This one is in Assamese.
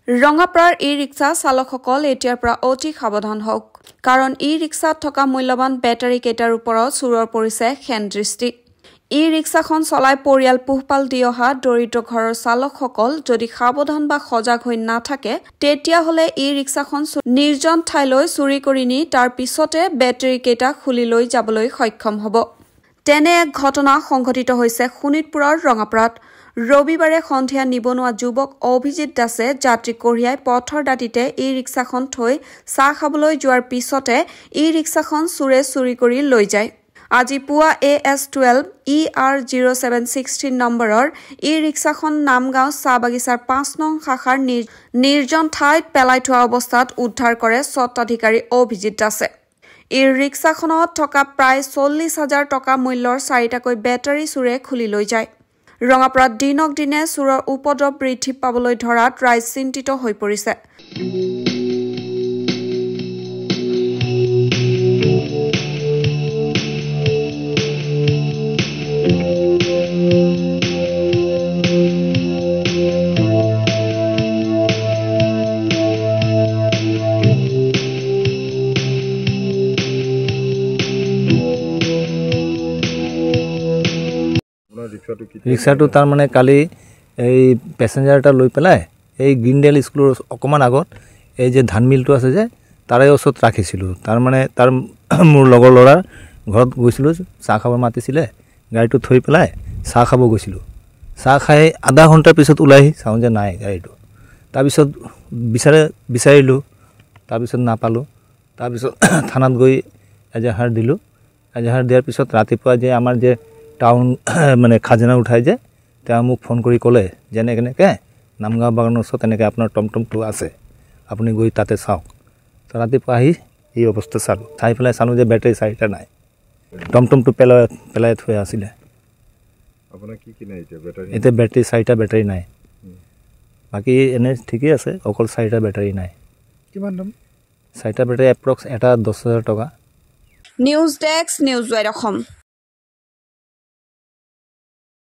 ৰঙাপাৰাৰ ই-ৰিক্সা চালকসকল এতিয়াৰ পৰা অতি সাৱধান হওক কাৰণ ই-ৰিক্সাত থকা মূল্যৱান বেটাৰী কেইটাৰ ওপৰত চুৰৰ পৰিছে হেন দৃষ্টি ই-ৰিক্সাখন চলাই পৰিয়াল পোহপাল দি অহা দৰিদ্ৰ ঘৰৰ চালকসকল যদি সাৱধান বা সজাগ হৈ নাথাকে তেতিয়াহলে ই-ৰিক্সাখন নিৰ্জন ঠাইলৈ চুৰি কৰি নি তাৰ পিছতে বেটাৰী কেইটা খুলি লৈ যাবলৈ সক্ষম হ'ব তেনে এক ঘটনা সংঘটিত হৈছে শোণিতপুৰৰ ৰঙাপাৰাত ৰবিবাৰে সন্ধিয়া নিবনুৱা যুৱক অভিজিত দাসে যাত্ৰী কঢ়িয়াই পথৰ দাঁতিতে ই-ৰিক্সাখন থৈ চাহ খাবলৈ যোৱাৰ পিছতে ই-ৰিক্সাখন চুৰি কৰি লৈ যায় আজি পুৱা AS12 ER0716 নম্বৰৰ ই-ৰিক্সাখন নামগাঁও চাহ বাগিচাৰ 5 নং শাখাৰ নিৰ্জন ঠাইত পেলাই থোৱা অৱস্থাত উদ্ধাৰ কৰে স্বত্বাধিকাৰী অভিজিত দাসে ই-ৰিক্সাখনত থকা প্ৰায় 40,000 টকা মূল্যৰ 4টাকৈ বেটাৰী চুৰে খুলি লৈ যায় ৰঙাপাৰাত দিনক দিনে চুৰৰ উপদ্ৰৱ বৃদ্ধি পাবলৈ ধৰাত ৰাইজ চিন্তিত হৈ পৰিছে ৰিক্সাটো তাৰ মানে কালি এই পেছেঞ্জাৰ এটা লৈ পেলাই এই গ্ৰীণডেল স্কুলৰ অকমান আগত এই যে ধান মিলটো আছে যে তাৰে ওচৰত ৰাখিছিলোঁ তাৰ মানে তাৰ মোৰ লগৰ ল'ৰাৰ ঘৰত গৈছিলোঁ চাহ খাব মাতিছিলে গাড়ীটো থৈ পেলাই চাহ খাব গৈছিলোঁ চাহ খাই আধা ঘণ্টাৰ পিছত ওলাই চাওঁ যে নাই গাড়ীটো তাৰপিছত বিচাৰিলোঁ তাৰপিছত নাপালোঁ তাৰপিছত থানাত গৈ এজাহাৰ দিলোঁ এজাহাৰ দিয়াৰ পিছত ৰাতিপুৱা যে আমাৰ যে টাউন মানে খাজনা উঠাই যে তেওঁ মোক ফোন কৰি ক'লে যে এনেকৈ নামগাঁও বাগানৰ ওচৰত এনেকৈ আপোনাৰ টমটমটো আছে আপুনি গৈ তাতে চাওক তো ৰাতিপুৱা আহি এই অৱস্থা চাই পেলাই চালোঁ যে বেটাৰী 4টা নাই টমটমটো পেলাই থৈ আছিলে এতিয়া বেটাৰী 4টা বেটাৰী নাই বাকী এনে ঠিকেই আছে অকল 4টা বেটাৰী নাই কিমান দাম 4টা বেটাৰী এপ্ৰক্স এটা 10,000 টকা news desk news wide Assam